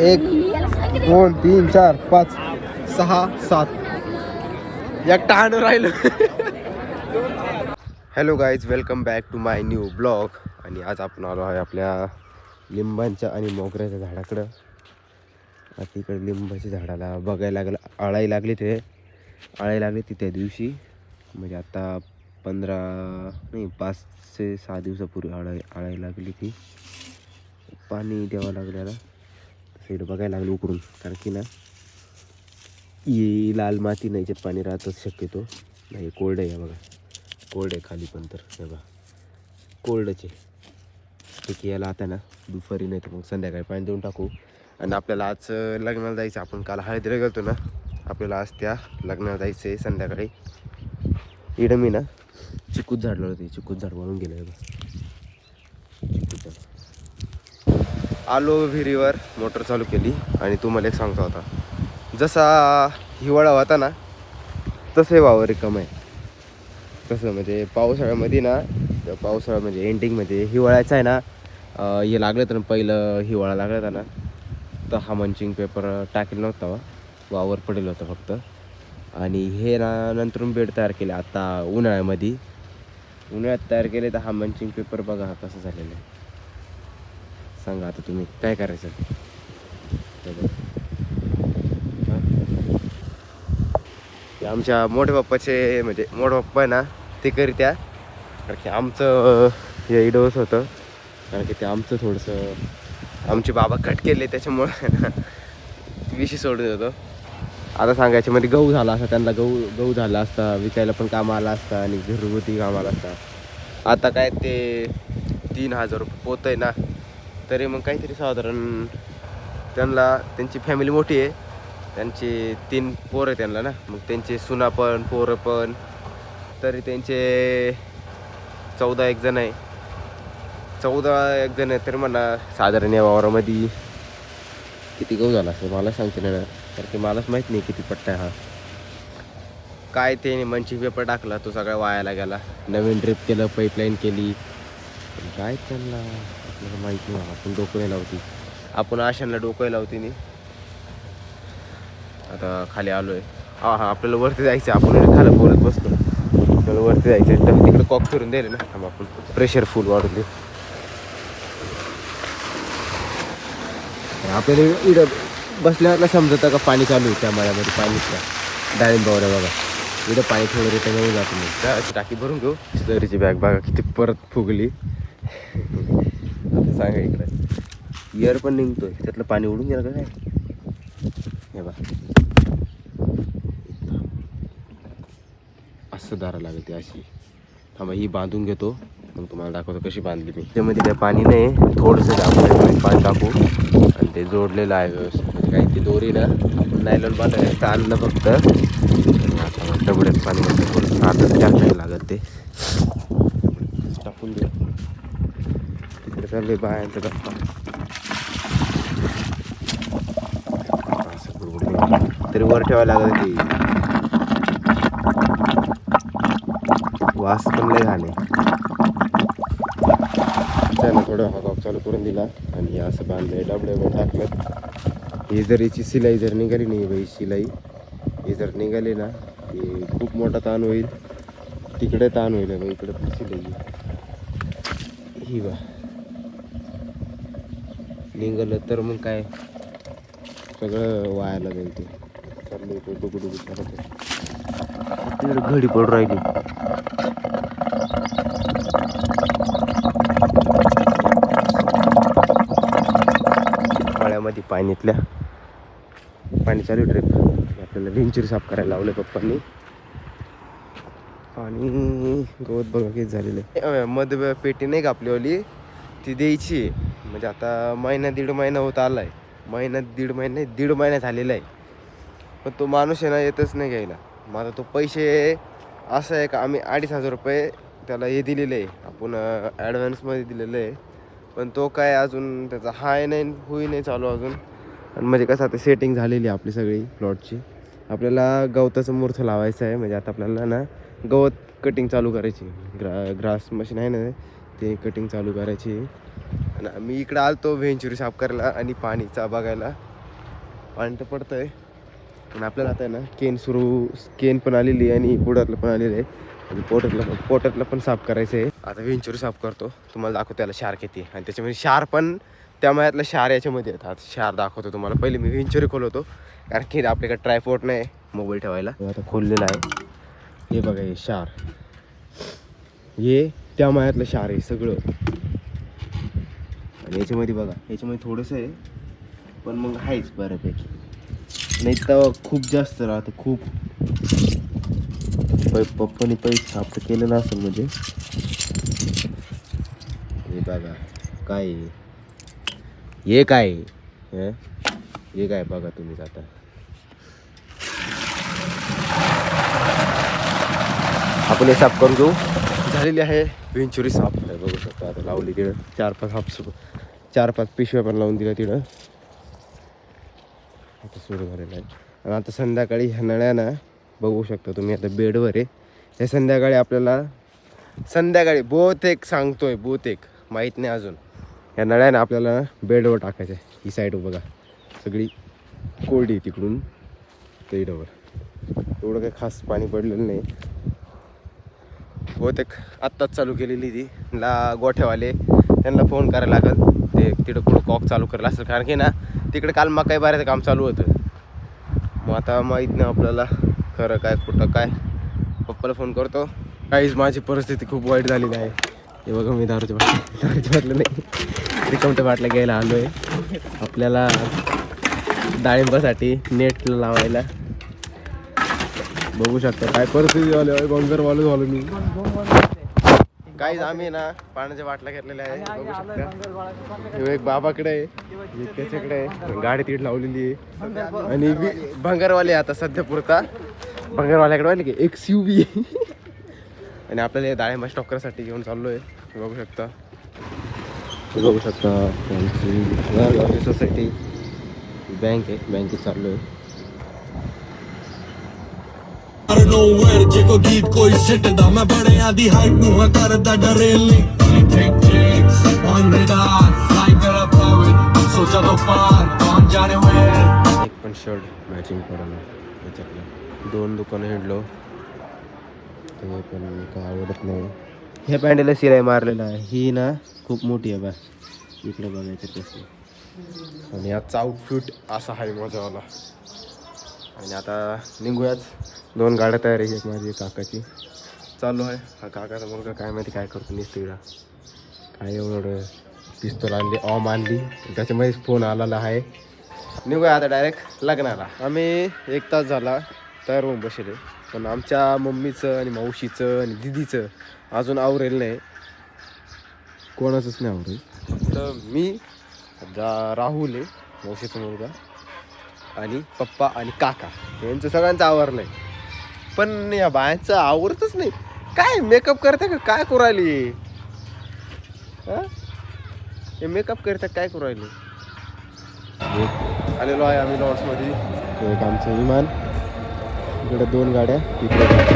1 2 3 4 5 6 7 एकटा आणून राहिलो. Hello guys, welcome back to my new blog. आणि आज आपण आलो आहे आपल्या लिंबांच्या आणि मोगऱ्याच्या झाडाकडं. आता इकडे लिंबाच्या झाडाला बघायला लागलं आळाई लागली ती त्या दिवशी, म्हणजे आता 5 ते 6 दिवसापूर्वी आळाई लागली ती. पाणी द्यावं लागल्याला तसं बघायला लागलं उकरून, कारण की ना ही लाल माती नाही, याच्यात पाणी राहतच शक्यतो. नाही कोरडं आहे बघा, कोरड आहे खाली पण, तर हे बघा कोरडच आहे. ठीक याला आता ना दुपारी नाही तर मग संध्याकाळी पाणी देऊन टाकू. आणि आपल्याला आज लग्नाला जायचं, आपण काल हळदीला गेलतो ना, आपल्याला आज त्या लग्नाला जायचं आहे संध्याकाळी. इकडं मी ना चिकूच झाड लावलं, चिकूच झाड वाळून गेलं आहे बघा. चिकूच झाड आलो विहिरीवर, मोटर चालू केली आणि तुम्हाला एक सांगता होता, जसा हिवाळा होता ना तसं वावर रिकाम आहे. कसं म्हणजे पावसाळ्यामध्ये ना, पावसाळा म्हणजे एंडिंगमध्ये हिवाळ्याचं आहे ना, हे लागलं तर पहिलं हिवाळा लागला होता ना, तर हा मंचिंग पेपर टाकेल नव्हता, वावर पडेल होता फक्त. आणि हे ना नंतरून बेड तयार केले आता उन्हाळ्यात तयार केले. तर हा मंचिंग पेपर बघा हा कसं झालेलं आहे. सांगा आता तुम्ही काय करायचं. आमच्या मोठ्या बाप्पाचे म्हणजे मोठा बाप्पा आहे ना, ते करीत्या, कारण की आमचं हे इडोस होतं, कारण की ते आमचं थोडंसं आमचे बाबा कट केले त्याच्यामुळं विषय सोडून होतो. आता सांगायचे मध्ये गहू झाला असता, त्यांना गहू झाला असता, विकायला पण काम आला असता आणि घरगुती काम आला असता. आता काय ते 3,000 रुपये पोत आहे ना, तरी मग काहीतरी साधारण त्यांची फॅमिली मोठी आहे, त्यांची 3 पोरं आहे त्यांना ना, मग त्यांचे सुना पण पोरं पण, तरी त्यांचे 14 जण आहे तर म्हणा साधारण या वावरामध्ये किती गहू झाला असं मला सांगते ना, कारण की मलाच माहीत नाही किती पट्टा आहे हा. काय ते मंचिंग पेपर टाकला तो सगळा वायाला गेला. नवीन ड्रिप केलं, पाईपलाईन केली, काय त्यांना आपल्याला माहिती नाही. आपण डोकं लावती, आपण आशांना डोकं लावते नाही. आता खाली आलो आहे. हा आपल्याला वरती जायचं, आपण खाली बोलत बसतो, आपल्याला वरती जायचं. तर तिकडे कॉक फिरून द्यायला ना, आपण प्रेशर फुल वाढून दे. आपल्याला इकडं बसल्यावरला समजतं का पाणी चालू आहे त्या मळ्यामध्ये. पाणी डाळिंब बघा, इकडं पाणी थोडं रिटर्न येऊन जातं. मग त्याची टाकी भरून घेऊ. स्लरीची बॅग बघा किती परत फुगली. आता सांगा इकडं इयर पण निघतोय, त्यातलं पाणी उडून गेलं का काय. हे बघा असं दारा लागेल ती अशी. थांबा ही बांधून घेतो, मग तुम्हाला दाखवतो कशी बांधली मी. त्यामध्ये काय पाणी नाही, थोडंसं आपण पाणी टाकू आणि ते जोडलेलं आहे व्यवस्थित. म्हणजे काही ती दोरी ना आपण नायलॉन बांधायला आणलं फक्त. आता डबड्यात पाणी म्हणजे थोडंसं हातात टाकायला लागत, ते टाकून देऊ. तिकडे चाललंय बायांचा गप्पा. तरी वर ठेवायला लागत, ती वास पण लय घाणे. त्यानं थोडं हवा चालू करून दिला आणि असं बांधलंय, डबड्यावर टाकलं. ही जर याची शिलाई जर निघाली नाही बाई, शिलाई ही जर निघाली ना की खूप मोठा ताण होईल. तिकडे ताण होईल बाई, इकडे पण शिलाई ही बा निघालं तर मग काय सगळं वायाला जाईल. ते चाललं इकडे डुगडुगू करत, तिकडे घडी पडून राहिली. मळ्यामध्ये पाण्यातल्या पाणी चालू ड्रिप. आपल्याला वेंचूर साफ करायला लावलं पप्पांनी. आणि गवत बघा किती झालेलं आहे. मध्ये पेटी नाही का आपलीवाली, ती द्यायची. म्हणजे आता दीड महिना होत आला आहे. दीड महिना झालेला आहे, पण तो माणूस आहे ना येतच नाही घ्यायला. मग आता तो पैसे असं आहे का, आम्ही 2,500 रुपये त्याला हे दिलेलं आहे, आपण ॲडव्हान्समध्ये दिलेलं आहे. पण तो काय अजून त्याचा हाय नाही होई नाही चालू अजून. आणि म्हणजे कसं आता सेटिंग झालेली आहे आपली सगळी प्लॉटची. आपल्याला गवताचं मूर्थ लावायचं आहे. म्हणजे आता आपल्याला ना गवत कटिंग चालू करायची. ग्रास मशीन आहे ना, ते कटिंग चालू करायची. आणि मी इकडं आलतो व्हेंचुरी साफ करायला आणि पाणीचा बघायला. पाणी तर पडतं आहे. पण आपल्याला आता आहे ना केन पण आलेली आहे आणि बुडातलं पण आलेलं आहे. आणि पोटातलं पण साफ करायचं आहे. आता वेंचुरी साफ करतो, तुम्हाला दाखवतो त्याला क्षार किती. आणि त्याच्यामध्ये क्षार पण त्या मयातलं क्षार याच्यामध्ये येतात. क्षार दाखवतो तुम्हाला. पहिले मी वेंचुरी खोलवतो, कारण की आपल्याकडे ट्रायपॉड नाही मोबाईल ठेवायला. आता खोललेला आहे. हे बघा, हे क्षार, हे त्या मयातलं क्षार आहे सगळं. आणि याच्यामध्ये बघा, याच्यामध्ये थोडंसं आहे, पण मग आहेच बऱ्यापैकी. नाही तर खूप जास्त राहतं, खूप. पप्पानी पैसे साफ केलेलं असेल म्हणजे. हे बघा काय आहे, हे काय आहे, हे काय बघा तुम्हीच आता. आपण हे साफ करून घेऊ. झालेली आहे वेंचुरी साफ आहे, बघू शकता. आता लावली तिथं 4-5 पिशव्या पण लावून दिल्या तिथं. आता सुरू झालेलं आहे. आणि आता संध्याकाळी ह्या नळ्या ना बघू शकता तुम्ही, आता बेडवर आहे. हे संध्याकाळी आपल्याला बहुतेक सांगतोय, बहुतेक माहीत नाही अजून, ह्या नळ्या ना आपल्याला बेडवर टाकायच्या. ही साईड बघा सगळी कोरडी तिकडून बेडवर. एवढं काही खास पाणी पडलेलं नाही. बहुतेक आत्ताच चालू केलेली ती. गोठ्यावाले त्यांना फोन करायला लागेल, ते तिकडं कुठं कॉक चालू करायला असेल, कारण की ना तिकडे काल मकाई बाराचं काम चालू होतं. मग आता माहीत नाही आपल्याला खरं काय खोटं काय. पप्पाला फोन करतो. काहीच माझी परिस्थिती खूप वाईट झालेली आहे. हे बघा, मी दारूच्या बाटल्या नाही, रिकामच्या बाटल्या घ्यायला आलो आहे आपल्याला डाळिंबासाठी नेट लावायला. बघू शकता काय परिस्थिती झाली आहे. बंगरवालो झालो मी. काहीच आम्ही ना पाण्याच्या बाटल्या घेतलेल्या आहे. बघू शकता. एक बाबाकडे आहे, त्याच्याकडे आहे, गाडी तिकडे लावलेली आहे. आणि भंगारवाले आता सध्या पुरता भंगारवाल्याकडे वाले की XUV. आणि आपल्याला डाळिंबा स्टॉक करायसाठी घेऊन चाललोय. बघू शकता, सोसायटी बँक आहे, बँकेत चाललोय. जे को गीत कोई सिटदा मैं बड़े आदि हाइट नु करदा डरेली ठीक ठीक ऑन रेडार फ्लाई कर अप विद सोचा तो पार कौन जाने वेयर. एक पण शर्ट मॅचिंग करायला याच्यातलं 2 दुकानं हिंडलो, ते पण काय आवडत नाही. ह्या पॅन्टला शिलाई मारलेला आहे. ही ना खूप मोठी आहे. बस इकडे बघायचं कसं. आणि आजचा आउटफिट असा आहे माझ्यावाला. आणि आता निघूयाच. 2 गाड्या तयार आहे, एक माझी एक काकाची. चालू आहे. हा काकाचा मुलगा काय माहिती काय करतो निस्तीला. काय एवढं पिस्तूल आणली, ऑम आणली, त्याच्यामध्ये फोन आलेला आहे. निघूया आता डायरेक्ट लग्नाला. आम्ही 1 तास झाला तयार होऊन बसले, पण आमच्या मम्मीचं आणि मावशीचं आणि दिदीचं अजून आवरेल नाही. कोणाचंच नाही आवरेल. तर मी राहुल आहे, मावशीचा मुलगा, आणि पप्पा आणि काका यांचं सगळ्यांचं आवरलं आहे. पण या बायांचं आवरतच नाही. काय मेकअप करते का काय करू राहिली? हे मेकअप करतात काय करू राहिले? आलेलो आहे आम्ही लॉर्ड्समध्ये. एक आमचं विमान, इकडे 2 गाड्या, इकडे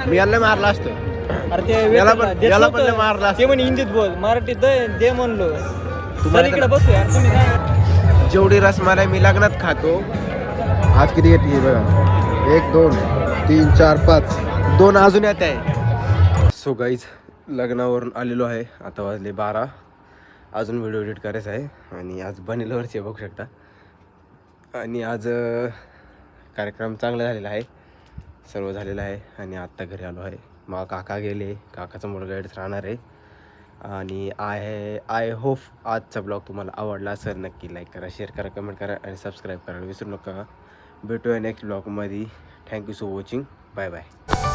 मी याला मारला असतो. अरे ते याला पण मारला ते म्हणे हिंदीत बोल, मराठीत दे म्हणलो. तुम्हाला इकडे बसू यार तुम्ही. काय जेवढी रसमलाई मी लग्नात खातो, आज किती येते बघा. 1 2 3 4 5 2 अजून येत आहे. सो गाईज, लग्नावरून आलेलो आहे. आता वाजले 12. अजून व्हिडिओ एडिट करायचा आहे. आणि आज बनेलवरचे बघू शकता. आणि आज कार्यक्रम चांगला झालेला आहे, सर्व झालेलं आहे. आणि आत्ता घरी आलो आहे. मग काका गेले, काकाचा मुलगा इथेच राहणार आहे. आणि आय होप आजचा ब्लॉग तुम्हाला आवडला असेल. नक्की लाईक करा, शेअर करा, कमेंट करा आणि सबस्क्राईब करायला विसरू नका. भेटूया नेक्स्ट ब्लॉगमध्ये. Thank you so watching. Bye bye.